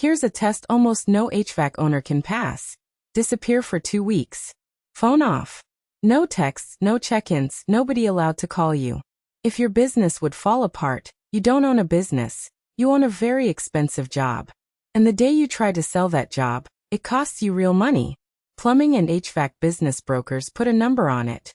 Here's a test almost no HVAC owner can pass. Disappear for 2 weeks. Phone off. No texts, no check-ins, nobody allowed to call you. If your business would fall apart, you don't own a business, you own a very expensive job. And the day you try to sell that job, it costs you real money. Plumbing and HVAC business brokers put a number on it.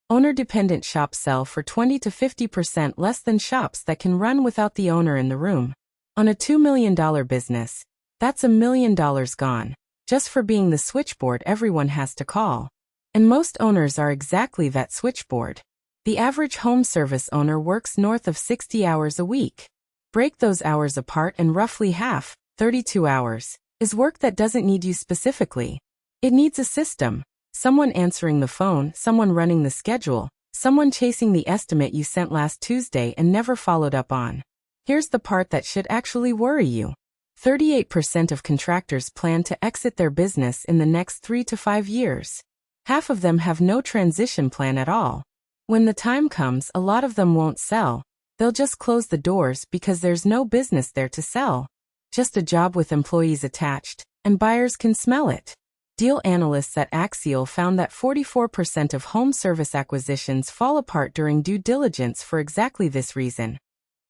Owner-dependent shops sell for 20 to 50% less than shops that can run without the owner in the room. On a $2 million business, that's $1 million gone, just for being the switchboard everyone has to call. And most owners are exactly that switchboard. The average home service owner works north of 60 hours a week. Break those hours apart and roughly half, 32 hours, is work that doesn't need you specifically. It needs a system. Someone answering the phone, someone running the schedule, someone chasing the estimate you sent last Tuesday and never followed up on. Here's the part that should actually worry you. 38% of contractors plan to exit their business in the next 3 to 5 years. Half of them have no transition plan at all. When the time comes, a lot of them won't sell. They'll just close the doors because there's no business there to sell. Just a job with employees attached, and buyers can smell it. Deal analysts at Axial found that 44% of home service acquisitions fall apart during due diligence for exactly this reason.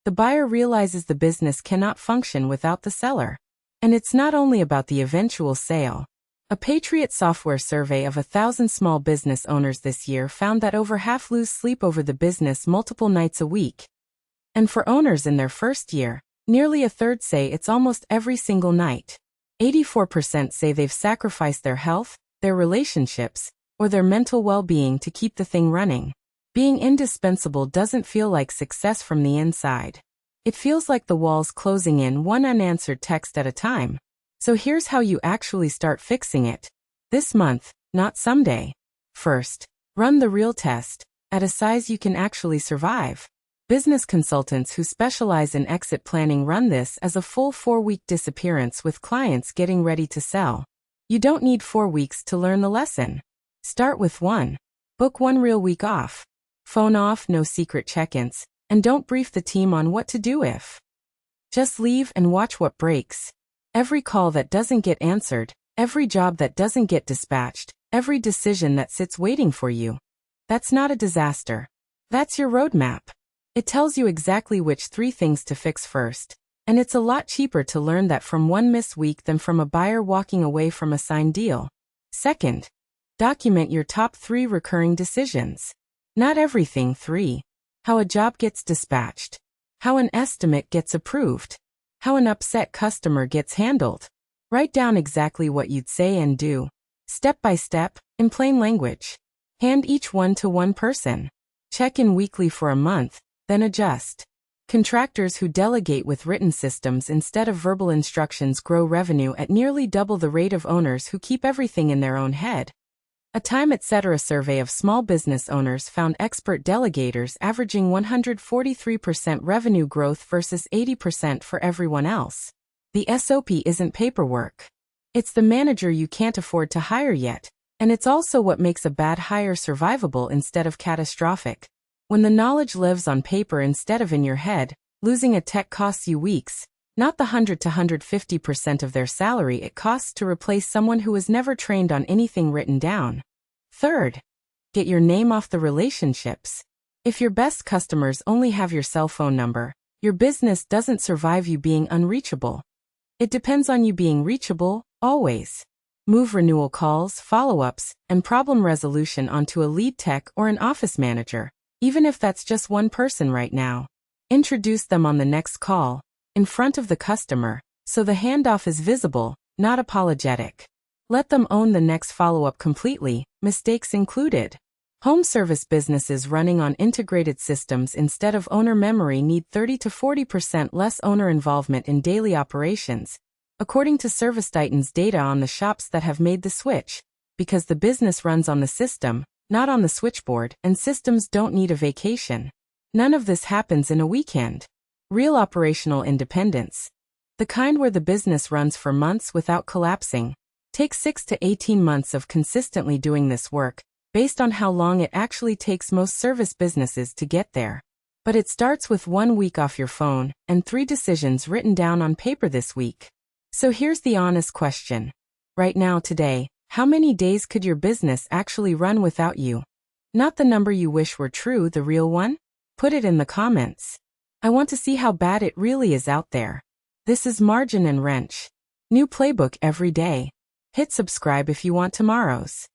The buyer realizes the business cannot function without the seller. And it's not only about the eventual sale. A Patriot Software survey of 1,000 small business owners this year found that over half lose sleep over the business multiple nights a week. And for owners in their first year, nearly a third say it's almost every single night. 84% say they've sacrificed their health, their relationships, or their mental well-being to keep the thing running. Being indispensable doesn't feel like success from the inside. It feels like the walls closing in one unanswered text at a time. So here's how you actually start fixing it. This month, not someday. First, run the real test, at a size you can actually survive. Business consultants who specialize in exit planning run this as a full 4-week disappearance with clients getting ready to sell. You don't need 4 weeks to learn the lesson. Start with 1. Book 1 real week off. Phone off, no secret check-ins, and don't brief the team on what to do if. Just leave and watch what breaks. Every call that doesn't get answered, every job that doesn't get dispatched, every decision that sits waiting for you. That's not a disaster. That's your roadmap. It tells you exactly which 3 things to fix first, and it's a lot cheaper to learn that from one missed week than from a buyer walking away from a signed deal. Second, document your top 3 recurring decisions. Not everything. 3. How a job gets dispatched. How an estimate gets approved. How an upset customer gets handled. Write down exactly what you'd say and do, step by step, in plain language. Hand each one to one person. Check in weekly for a month, then adjust. Contractors who delegate with written systems instead of verbal instructions grow revenue at nearly double the rate of owners who keep everything in their own head. A Time Etc. survey of small business owners found expert delegators averaging 143% revenue growth versus 80% for everyone else. The SOP isn't paperwork. It's the manager you can't afford to hire yet, and it's also what makes a bad hire survivable instead of catastrophic. When the knowledge lives on paper instead of in your head, losing a tech costs you weeks, not the 100 to 150% of their salary it costs to replace someone who was never trained on anything written down. Third, get your name off the relationships. If your best customers only have your cell phone number, your business doesn't survive you being unreachable. It depends on you being reachable, always. Move renewal calls, follow-ups, and problem resolution onto a lead tech or an office manager, even if that's just one person right now. Introduce them on the next call, in front of the customer, so the handoff is visible, not apologetic. Let them own the next follow-up completely, mistakes included. Home service businesses running on integrated systems instead of owner memory need 30 to 40% less owner involvement in daily operations, according to ServiceTitan's data on the shops that have made the switch, because the business runs on the system, not on the switchboard, and systems don't need a vacation. None of this happens in a weekend. Real operational independence, the kind where the business runs for months without collapsing, takes 6 to 18 months of consistently doing this work, based on how long it actually takes most service businesses to get there. But it starts with 1 week off your phone, and 3 decisions written down on paper this week. So here's the honest question. Right now, today, how many days could your business actually run without you? Not the number you wish were true, the real one? Put it in the comments. I want to see how bad it really is out there. This is Margin and Wrench. New playbook every day. Hit subscribe if you want tomorrow's.